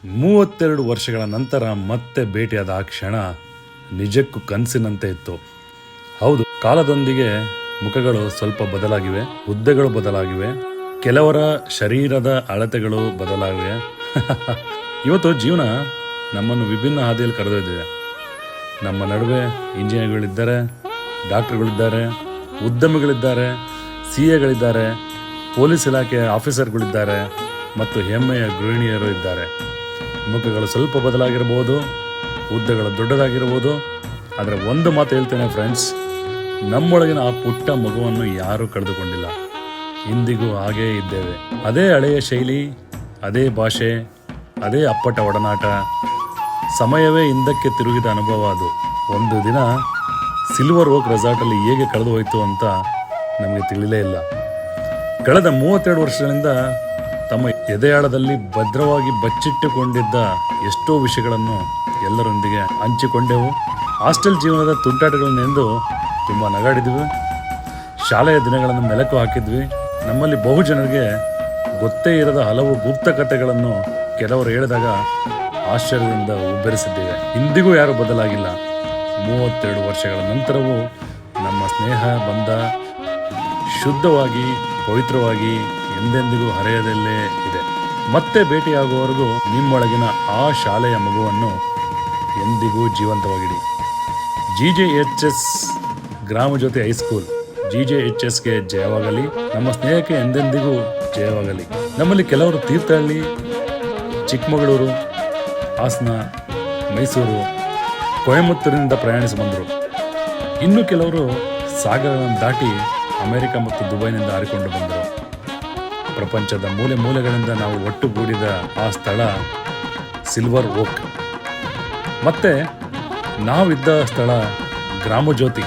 32 ವರ್ಷಗಳ ನಂತರ ಮತ್ತೆ ಭೇಟಿಯಾದ ಆ ಕ್ಷಣ ನಿಜಕ್ಕೂ ಕನಸಿನಂತೆ ಇತ್ತು. ಹೌದು, ಕಾಲದೊಂದಿಗೆ ಮುಖಗಳು ಸ್ವಲ್ಪ ಬದಲಾಗಿವೆ, ಹುದ್ದೆಗಳು ಬದಲಾಗಿವೆ, ಕೆಲವರ ಶರೀರದ ಅಳತೆಗಳು ಬದಲಾಗಿವೆ. ಇವತ್ತು ಜೀವನ ನಮ್ಮನ್ನು ವಿಭಿನ್ನ ಹಾದಿಯಲ್ಲಿ ಕರೆದೊಯ್ದಿದೆ. ನಮ್ಮ ನಡುವೆ ಇಂಜಿನಿಯರ್ಗಳಿದ್ದಾರೆ, ಡಾಕ್ಟರ್ಗಳಿದ್ದಾರೆ, ಉದ್ಯಮಿಗಳಿದ್ದಾರೆ, CAಗಳಿದ್ದಾರೆ, ಪೊಲೀಸ್ ಇಲಾಖೆಯ ಆಫೀಸರ್ಗಳಿದ್ದಾರೆ ಮತ್ತು ಹೆಮ್ಮೆಯ ಗೃಹಿಣಿಯರು ಇದ್ದಾರೆ. ಮುಖಗಳು ಸ್ವಲ್ಪ ಬದಲಾಗಿರ್ಬೋದು, ಹುದ್ದೆಗಳು ದೊಡ್ಡದಾಗಿರ್ಬೋದು, ಆದರೆ ಒಂದು ಮಾತು ಹೇಳ್ತೇನೆ ಫ್ರೆಂಡ್ಸ್, ನಮ್ಮೊಳಗಿನ ಆ ಪುಟ್ಟ ಮಗುವನ್ನು ಯಾರೂ ಕಳೆದುಕೊಂಡಿಲ್ಲ. ಇಂದಿಗೂ ಹಾಗೇ ಇದ್ದೇವೆ. ಅದೇ ಹಳೆಯ ಶೈಲಿ, ಅದೇ ಭಾಷೆ, ಅದೇ ಅಪ್ಪಟ ಒಡನಾಟ. ಸಮಯವೇ ಹಿಂದಕ್ಕೆ ತಿರುಗಿದ ಅನುಭವ ಅದು. ಒಂದು ದಿನ ಸಿಲ್ವರ್ ಓಕ್ ರೆಸಾರ್ಟಲ್ಲಿ ಹೇಗೆ ಕಳೆದು ಹೋಯಿತು ಅಂತ ನಮಗೆ ತಿಳಿಲೇ ಇಲ್ಲ. ಕಳೆದ 32 ವರ್ಷಗಳಿಂದ ತಮ್ಮ ಎದೆಯಾಳದಲ್ಲಿ ಭದ್ರವಾಗಿ ಬಚ್ಚಿಟ್ಟುಕೊಂಡಿದ್ದ ಎಷ್ಟೋ ವಿಷಯಗಳನ್ನು ಎಲ್ಲರೊಂದಿಗೆ ಹಂಚಿಕೊಂಡೆವು. ಹಾಸ್ಟೆಲ್ ಜೀವನದ ತುಂಟಾಟಗಳನ್ನೆಂದು ತುಂಬ ನಗಾಡಿದ್ವಿ. ಶಾಲೆಯ ದಿನಗಳನ್ನು ಮೆಲುಕು ಹಾಕಿದ್ವಿ. ನಮ್ಮಲ್ಲಿ ಬಹು ಜನರಿಗೆ ಗೊತ್ತೇ ಇರದ ಹಲವು ಗುಪ್ತ ಕಥೆಗಳನ್ನು ಕೆಲವರು ಹೇಳಿದಾಗ ಆಶ್ಚರ್ಯದಿಂದ ಉಬ್ಬರಿಸಿದ್ದೇವೆ. ಇಂದಿಗೂ ಯಾರೂ ಬದಲಾಗಿಲ್ಲ. 32 ವರ್ಷಗಳ ನಂತರವೂ ನಮ್ಮ ಸ್ನೇಹ ಬಂಧ ಶುದ್ಧವಾಗಿ, ಪವಿತ್ರವಾಗಿ ಎಂದೆಂದಿಗೂ ಹರೆಯದಲ್ಲೇ ಇದೆ. ಮತ್ತೆ ಭೇಟಿಯಾಗುವವರೆಗೂ ನಿಮ್ಮೊಳಗಿನ ಆ ಶಾಲೆಯ ಮಗುವನ್ನು ಎಂದಿಗೂ ಜೀವಂತವಾಗಿಡಿ. GJHS ಗ್ರಾಮಜ್ಯೋತಿ ಹೈಸ್ಕೂಲ್, GJHSಗೆ ಜಯವಾಗಲಿ. ನಮ್ಮ ಸ್ನೇಹಕ್ಕೆ ಎಂದೆಂದಿಗೂ ಜಯವಾಗಲಿ. ನಮ್ಮಲ್ಲಿ ಕೆಲವರು ತೀರ್ಥಹಳ್ಳಿ, ಚಿಕ್ಕಮಗಳೂರು, ಹಾಸನ, ಮೈಸೂರು, ಕೊಯಮತ್ತೂರಿನಿಂದ ಪ್ರಯಾಣಿಸಿ ಬಂದರು. ಇನ್ನು ಕೆಲವರು ಸಾಗರವನ್ನು ದಾಟಿ ಅಮೆರಿಕ ಮತ್ತು ದುಬೈನಿಂದ ಹಾರಿಕೊಂಡು ಬಂದರು. ಪ್ರಪಂಚದ ಮೂಲೆ ಮೂಲೆಗಳಿಂದ ನಾವು ಒಟ್ಟುಗೂಡಿದ ಆ ಸ್ಥಳ ಸಿಲ್ವರ್ ಓಕ್. ಮತ್ತೆ ನಾವಿದ್ದ ಸ್ಥಳ ಗ್ರಾಮಜ್ಯೋತಿ.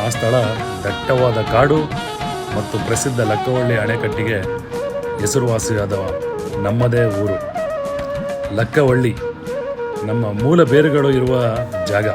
ಆ ಸ್ಥಳ ದಟ್ಟವಾದ ಕಾಡು ಮತ್ತು ಪ್ರಸಿದ್ಧ ಲಕ್ಕವಳ್ಳಿ ಅಣೆಕಟ್ಟಿಗೆ ಹೆಸರುವಾಸಿಯಾದ ನಮ್ಮದೇ ಊರು. ಲಕ್ಕವಳ್ಳಿ ನಮ್ಮ ಮೂಲ ಬೇರುಗಳು ಇರುವ ಜಾಗ.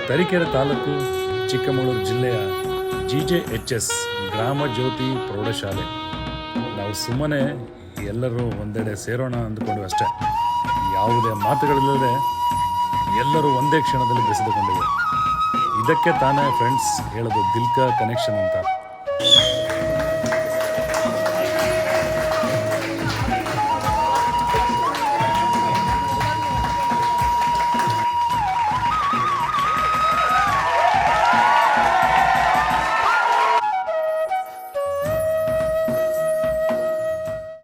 ತರೀಕೆರೆ ತಾಲೂಕು ಚಿಕ್ಕಮಗಳೂರು ಜಿಲ್ಲೆಯ GJHS ಗ್ರಾಮ ಜ್ಯೋತಿ ಪ್ರೌಢಶಾಲೆ. ನಾವು ಸುಮ್ಮನೆ ಎಲ್ಲರೂ ಒಂದೆಡೆ ಸೇರೋಣ ಅಂದುಕೊಂಡು ಅಷ್ಟೇ. ಯಾವುದೇ ಮಾತುಗಳಿಲ್ಲದೆ ಎಲ್ಲರೂ ಒಂದೇ ಕ್ಷಣದಲ್ಲಿ ಬೆಸೆದುಕೊಂಡಿವೆ. ಇದಕ್ಕೆ ತಾನೇ ಫ್ರೆಂಡ್ಸ್ ಹೇಳೋದು ದಿಲ್ ಕಾ ಕನೆಕ್ಷನ್ ಅಂತ.